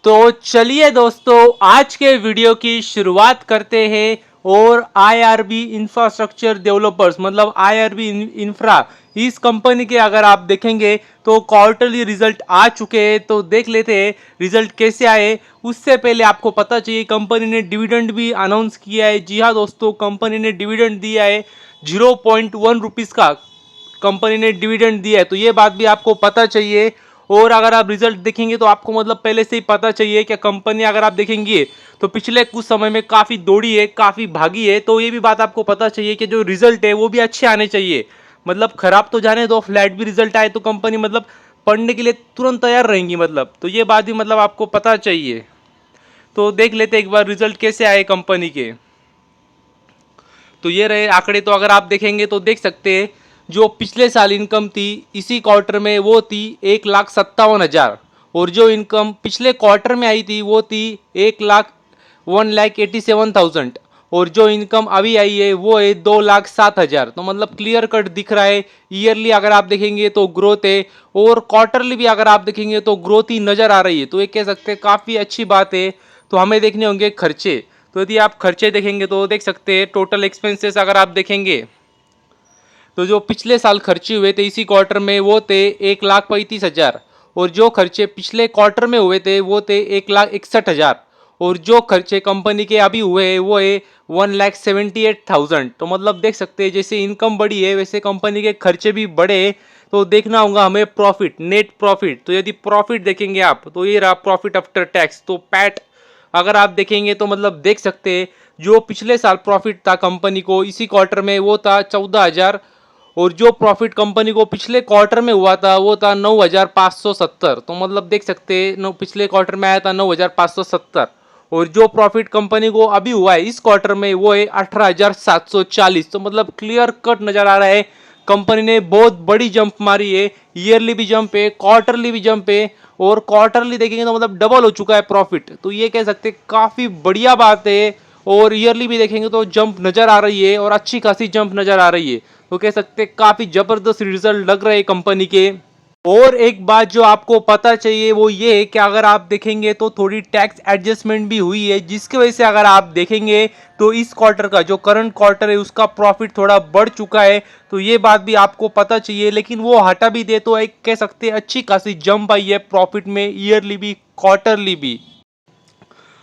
तो चलिए दोस्तों, आज के वीडियो की शुरुआत करते हैं। और आईआरबी इंफ्रास्ट्रक्चर डेवलपर्स मतलब आईआरबी इंफ्रा, इस कंपनी के अगर आप देखेंगे तो क्वार्टरली रिजल्ट आ चुके हैं। तो देख लेते हैं रिजल्ट कैसे आए। उससे पहले आपको पता चाहिए कंपनी ने डिविडेंड भी अनाउंस किया है। जी हाँ दोस्तों, कंपनी ने डिविडेंड दिया है 0.1 रुपीज़ का कंपनी ने डिविडेंड दिया है। तो ये बात भी आपको पता चाहिए। और अगर आप रिजल्ट देखेंगे तो आपको मतलब पहले से ही पता चाहिए कि कंपनी अगर आप देखेंगे तो पिछले कुछ समय में काफ़ी दौड़ी है, काफ़ी भागी है। तो ये भी बात आपको पता चाहिए कि जो रिजल्ट है वो भी अच्छे आने चाहिए। मतलब खराब तो जाने दो, फ्लैट भी रिजल्ट आए तो कंपनी मतलब पढ़ने के लिए तुरंत तैयार रहेंगी। मतलब तो ये बात भी मतलब आपको पता चाहिए। तो देख लेते एक बार रिजल्ट कैसे आए कंपनी के। तो ये रहे आंकड़े। तो अगर आप देखेंगे तो देख सकते हैं जो पिछले साल इनकम थी इसी क्वार्टर में वो थी 1,57,000। और जो इनकम पिछले क्वार्टर में आई थी वो थी 1,87,000। और जो इनकम अभी आई है वो है 2,07,000। तो मतलब क्लियर कट दिख रहा है। ईयरली अगर आप देखेंगे तो ग्रोथ है, और क्वार्टरली भी अगर आप देखेंगे तो ग्रोथ ही नज़र आ रही है। तो ये कह सकते हैं काफ़ी अच्छी बात है। तो हमें देखने होंगे खर्चे। तो यदि आप खर्चे देखेंगे तो देख सकते हैं टोटल एक्सपेंसेस अगर आप देखेंगे तो जो पिछले साल खर्चे हुए थे इसी क्वार्टर में वो थे 1,35,000। और जो खर्चे पिछले क्वार्टर में हुए थे वो थे 1,61,000। और जो खर्चे कंपनी के अभी हुए हैं वो है 1,78,000। तो मतलब देख सकते हैं जैसे इनकम बढ़ी है वैसे कंपनी के खर्चे भी बढ़े। तो देखना होगा हमें प्रॉफिट, नेट प्रॉफिट। तो यदि प्रॉफिट देखेंगे आप तो ये रहा प्रॉफिट आफ्टर टैक्स। तो पैट अगर आप देखेंगे तो मतलब देख सकते हैं जो पिछले साल प्रॉफिट था कंपनी को इसी क्वार्टर में वो था 14,000। और जो प्रॉफिट कंपनी को पिछले क्वार्टर में हुआ था वो था 9,570। तो मतलब देख सकते हैं पिछले क्वार्टर में आया था 9,570। और जो प्रॉफिट कंपनी को अभी हुआ है इस क्वार्टर में वो है 18,740। तो मतलब क्लियर कट नजर आ रहा है कंपनी ने बहुत बड़ी जंप मारी है। ईयरली भी जंप है, क्वार्टरली भी जंप है। और क्वार्टरली देखेंगे तो मतलब डबल हो चुका है प्रॉफिट। तो ये कह सकते हैं काफ़ी बढ़िया बात है। और ईयरली भी देखेंगे तो जंप नज़र आ रही है और अच्छी खासी जंप नज़र आ रही है। तो कह सकते हैं काफ़ी ज़बरदस्त रिजल्ट लग रहे हैं कंपनी के। और एक बात जो आपको पता चाहिए वो ये है कि अगर आप देखेंगे तो थोड़ी टैक्स एडजस्टमेंट भी हुई है, जिसकी वजह से अगर आप देखेंगे तो इस क्वार्टर का जो करंट क्वार्टर है उसका प्रॉफिट थोड़ा बढ़ चुका है। तो ये बात भी आपको पता चाहिए। लेकिन वो हटा भी दे तो एक कह सकते हैं अच्छी खासी जंप आई है प्रॉफिट में, ईयरली भी क्वार्टरली भी।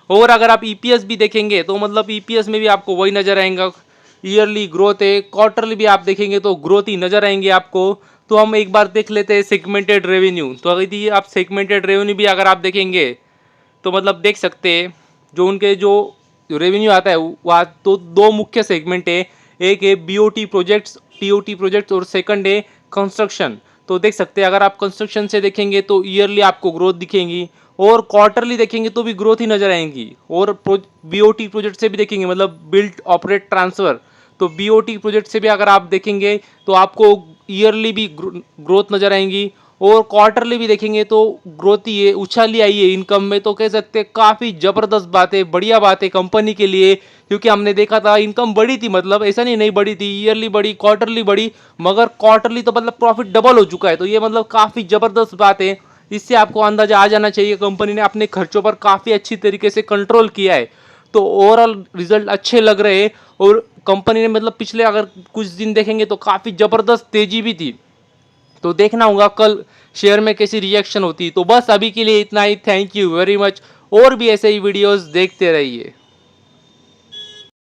और अगर आप ईपीएस भी देखेंगे तो मतलब ईपीएस में भी आपको वही नजर आएगा, ईयरली ग्रोथ है, क्वार्टरली भी आप देखेंगे तो ग्रोथ ही नजर आएंगे आपको। तो हम एक बार देख लेते हैं सेगमेंटेड रेवेन्यू। तो अगर आप सेगमेंटेड रेवेन्यू भी अगर आप देखेंगे तो मतलब देख सकते हैं जो उनके जो रेवेन्यू आता है वह तो दो मुख्य सेगमेंट है। एक है बीओटी प्रोजेक्ट्स, टीओटी प्रोजेक्ट्स, और सेकंड है कंस्ट्रक्शन। तो देख सकते हैं अगर आप कंस्ट्रक्शन से देखेंगे तो ईयरली आपको ग्रोथ दिखेंगी, और क्वार्टरली देखेंगे तो भी ग्रोथ ही नजर आएंगी। और बीओटी प्रोजेक्ट से भी देखेंगे मतलब बिल्ड ऑपरेट ट्रांसफर, तो बीओटी प्रोजेक्ट से भी अगर आप देखेंगे तो आपको ईयरली भी ग्रोथ नजर आएंगी। और क्वार्टरली भी देखेंगे तो ग्रोथ ही है, उछाली आई है इनकम में। तो कह सकते हैं काफ़ी ज़बरदस्त बात है, बढ़िया बात है कंपनी के लिए। क्योंकि हमने देखा था इनकम बढ़ी थी, मतलब ऐसा नहीं बढ़ी थी, ईयरली बढ़ी, क्वार्टरली बढ़ी, मगर क्वार्टरली तो मतलब प्रॉफिट डबल हो चुका है। तो ये मतलब काफ़ी ज़बरदस्त बात है। इससे आपको अंदाजा आ जाना चाहिए कंपनी ने अपने खर्चों पर काफ़ी अच्छी तरीके से कंट्रोल किया है। तो ओवरऑल रिजल्ट अच्छे लग रहे हैं। और कंपनी ने मतलब पिछले अगर कुछ दिन देखेंगे तो काफ़ी ज़बरदस्त तेजी भी थी। तो देखना होगा कल शेयर में कैसी रिएक्शन होती। तो बस अभी के लिए इतना ही। Thank you very much. और भी ऐसे ही वीडियोस देखते रहिए।